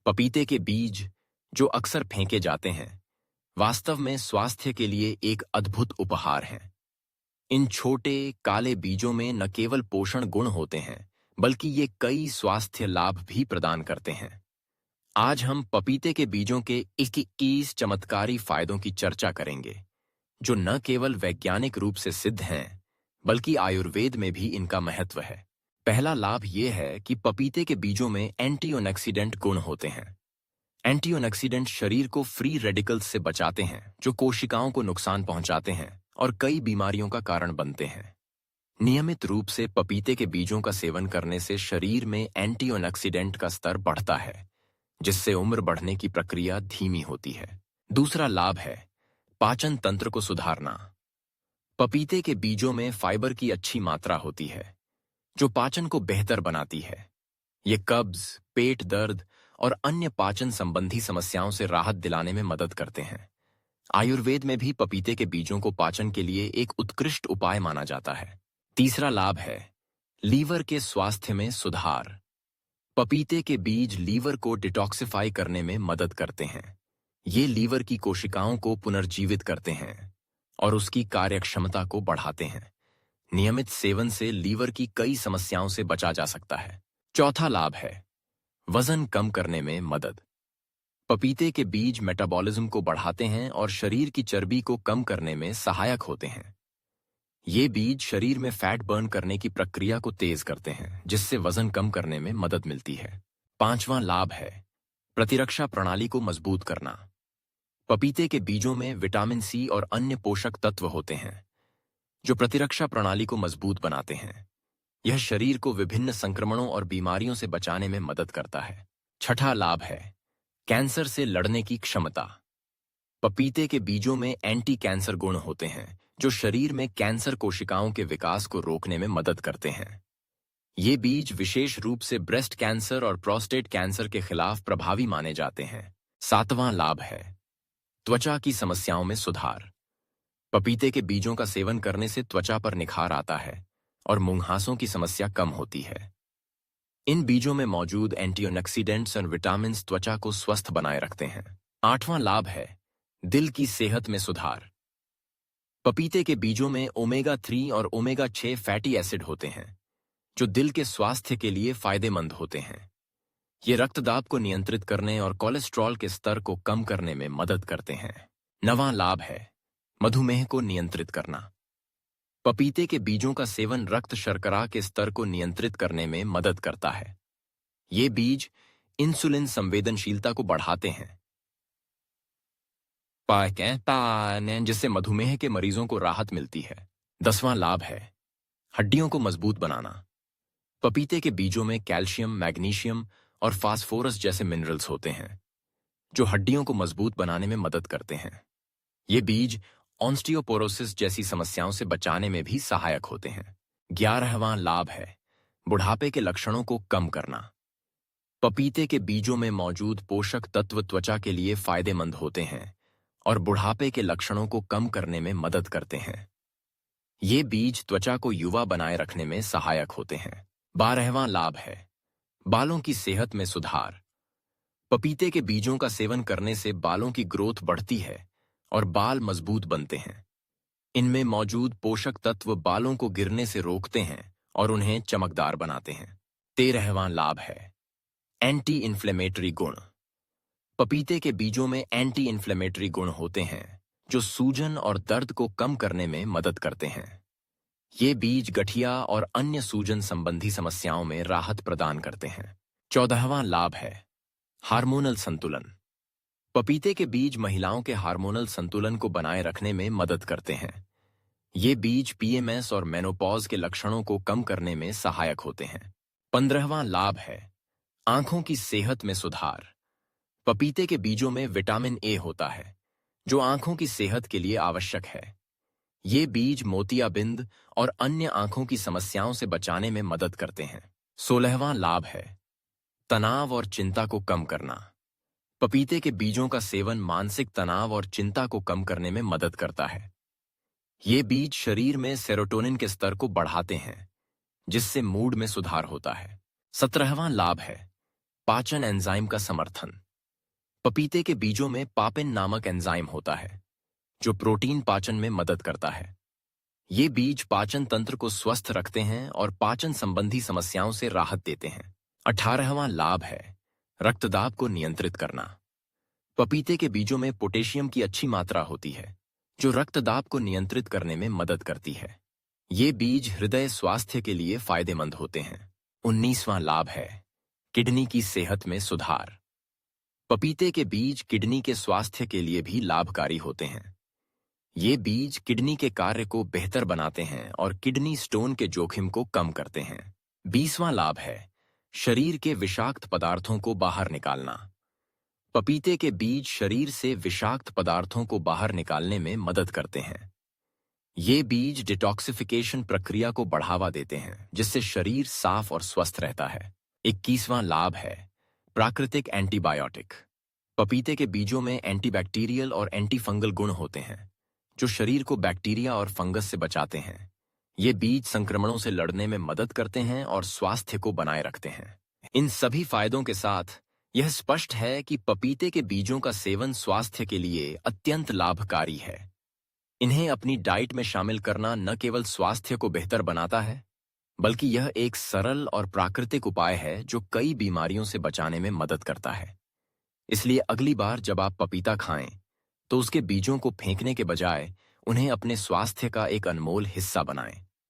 पपीते के बीज, जो अक्सर फेंके जाते हैं, वास्तव में स्वास्थ्य के लिए एक अद्भुत उपहार हैं। इन छोटे काले बीजों में न केवल पोषण गुण होते हैं, बल्कि ये कई स्वास्थ्य लाभ भी प्रदान करते हैं। आज हम पपीते के बीजों के 21 चमत्कारी फायदों की चर्चा करेंगे, जो न केवल वैज्ञानिक रूप से सिद्ध हैं, बल्कि आयुर्वेद में भी इनका महत्व है। पहला लाभ ये है कि पपीते के बीजों में एंटीऑक्सीडेंट गुण होते हैं। एंटीऑक्सीडेंट शरीर को फ्री रेडिकल्स से बचाते हैं, जो कोशिकाओं को नुकसान पहुंचाते हैं और कई बीमारियों का कारण बनते हैं। नियमित रूप से पपीते के बीजों का सेवन करने से शरीर में एंटीऑक्सीडेंट का स्तर बढ़ता है, जिससे उम्र बढ़ने की प्रक्रिया धीमी होती है। दूसरा लाभ है पाचन तंत्र को सुधारना। पपीते के बीजों में फाइबर की अच्छी मात्रा होती है, जो पाचन को बेहतर बनाती है। ये कब्ज, पेट दर्द और अन्य पाचन संबंधी समस्याओं से राहत दिलाने में मदद करते हैं। आयुर्वेद में भी पपीते के बीजों को पाचन के लिए एक उत्कृष्ट उपाय माना जाता है। तीसरा लाभ है लीवर के स्वास्थ्य में सुधार। पपीते के बीज लीवर को डिटॉक्सिफाई करने में मदद करते हैं। ये लीवर की कोशिकाओं को पुनर्जीवित करते हैं और उसकी कार्यक्षमता को बढ़ाते हैं। नियमित सेवन से लीवर की कई समस्याओं से बचा जा सकता है। चौथा लाभ है वजन कम करने में मदद। पपीते के बीज मेटाबॉलिज्म को बढ़ाते हैं और शरीर की चर्बी को कम करने में सहायक होते हैं। ये बीज शरीर में फैट बर्न करने की प्रक्रिया को तेज करते हैं, जिससे वजन कम करने में मदद मिलती है। पांचवां लाभ है प्रतिरक्षा प्रणाली को मजबूत करना। पपीते के बीजों में विटामिन सी और अन्य पोषक तत्व होते हैं, जो प्रतिरक्षा प्रणाली को मजबूत बनाते हैं। यह शरीर को विभिन्न संक्रमणों और बीमारियों से बचाने में मदद करता है। छठा लाभ है कैंसर से लड़ने की क्षमता। पपीते के बीजों में एंटी कैंसर गुण होते हैं, जो शरीर में कैंसर कोशिकाओं के विकास को रोकने में मदद करते हैं। ये बीज विशेष रूप से ब्रेस्ट कैंसर और प्रोस्टेट कैंसर के खिलाफ प्रभावी माने जाते हैं। सातवां लाभ है त्वचा की समस्याओं में सुधार। पपीते के बीजों का सेवन करने से त्वचा पर निखार आता है और मुंहासों की समस्या कम होती है। इन बीजों में मौजूद एंटीऑक्सीडेंट्स और विटामिन्स त्वचा को स्वस्थ बनाए रखते हैं। आठवां लाभ है दिल की सेहत में सुधार। पपीते के बीजों में ओमेगा 3 और ओमेगा 6 फैटी एसिड होते हैं, जो दिल के स्वास्थ्य के लिए फायदेमंद होते हैं। ये रक्तदाब को नियंत्रित करने और कोलेस्ट्रॉल के स्तर को कम करने में मदद करते हैं। नवां लाभ है मधुमेह को नियंत्रित करना। पपीते के बीजों का सेवन रक्त शर्करा के स्तर को नियंत्रित करने में मदद करता है। ये बीज इंसुलिन संवेदनशीलता को बढ़ाते हैं, जिससे मधुमेह के मरीजों को राहत मिलती है। 10वां लाभ है हड्डियों को मजबूत बनाना। पपीते के बीजों में कैल्शियम, मैग्नीशियम और फास्फोरस जैसे मिनरल्स होते हैं, जो हड्डियों को मजबूत बनाने में मदद करते हैं। ये बीज ऑस्टियोपोरोसिस जैसी समस्याओं से बचाने में भी सहायक होते हैं। 11वां लाभ है बुढ़ापे के लक्षणों को कम करना। पपीते के बीजों में मौजूद पोषक तत्व त्वचा के लिए फायदेमंद होते हैं और बुढ़ापे के लक्षणों को कम करने में मदद करते हैं। ये बीज त्वचा को युवा बनाए रखने में सहायक होते हैं। 12वां लाभ है बालों की सेहत में सुधार। पपीते के बीजों का सेवन करने से बालों की ग्रोथ बढ़ती है और बाल मजबूत बनते हैं। इनमें मौजूद पोषक तत्व बालों को गिरने से रोकते हैं और उन्हें चमकदार बनाते हैं। 13वां लाभ है एंटी इन्फ्लेमेटरी गुण। पपीते के बीजों में एंटी इन्फ्लेमेटरी गुण होते हैं, जो सूजन और दर्द को कम करने में मदद करते हैं। ये बीज गठिया और अन्य सूजन संबंधी समस्याओं में राहत प्रदान करते हैं। 14वां लाभ है हार्मोनल संतुलन। पपीते के बीज महिलाओं के हार्मोनल संतुलन को बनाए रखने में मदद करते हैं। ये बीज पीएमएस और मेनोपॉज के लक्षणों को कम करने में सहायक होते हैं। 15वां लाभ है आंखों की सेहत में सुधार। पपीते के बीजों में विटामिन ए होता है, जो आंखों की सेहत के लिए आवश्यक है। ये बीज मोतियाबिंद और अन्य आंखों की समस्याओं से बचाने में मदद करते हैं। 16वां लाभ है तनाव और चिंता को कम करना। पपीते के बीजों का सेवन मानसिक तनाव और चिंता को कम करने में मदद करता है। ये बीज शरीर में सेरोटोनिन के स्तर को बढ़ाते हैं, जिससे मूड में सुधार होता है। 17वां लाभ है पाचन एंजाइम का समर्थन। पपीते के बीजों में पापिन नामक एंजाइम होता है जो प्रोटीन पाचन में मदद करता है। ये बीज पाचन तंत्र को स्वस्थ रखते हैं और पाचन संबंधी समस्याओं से राहत देते हैं। 18वां लाभ है रक्तदाब को नियंत्रित करना। पपीते के बीजों में पोटेशियम की अच्छी मात्रा होती है जो रक्तदाब को नियंत्रित करने में मदद करती है। ये बीज हृदय स्वास्थ्य के लिए फायदेमंद होते हैं। 19वां लाभ है किडनी की सेहत में सुधार। पपीते के बीज किडनी के स्वास्थ्य के लिए भी लाभकारी होते हैं। ये बीज किडनी के कार्य को बेहतर बनाते हैं और किडनी स्टोन के जोखिम को कम करते हैं। 20वां लाभ है शरीर के विषाक्त पदार्थों को बाहर निकालना। पपीते के बीज शरीर से विषाक्त पदार्थों को बाहर निकालने में मदद करते हैं। ये बीज डिटॉक्सिफिकेशन प्रक्रिया को बढ़ावा देते हैं जिससे शरीर साफ और स्वस्थ रहता है। 21वां लाभ है प्राकृतिक एंटीबायोटिक। पपीते के बीजों में एंटीबैक्टीरियल और एंटीफंगल गुण होते हैं जो शरीर को बैक्टीरिया और फंगस से बचाते हैं। ये बीज संक्रमणों से लड़ने में मदद करते हैं और स्वास्थ्य को बनाए रखते हैं। इन सभी फायदों के साथ यह स्पष्ट है कि पपीते के बीजों का सेवन स्वास्थ्य के लिए अत्यंत लाभकारी है। इन्हें अपनी डाइट में शामिल करना न केवल स्वास्थ्य को बेहतर बनाता है बल्कि यह एक सरल और प्राकृतिक उपाय है जो कई बीमारियों से बचाने में मदद करता है। इसलिए अगली बार जब आप पपीता खाएं तो उसके बीजों को फेंकने के बजाय उन्हें अपने स्वास्थ्य का एक अनमोल हिस्सा बनाएं।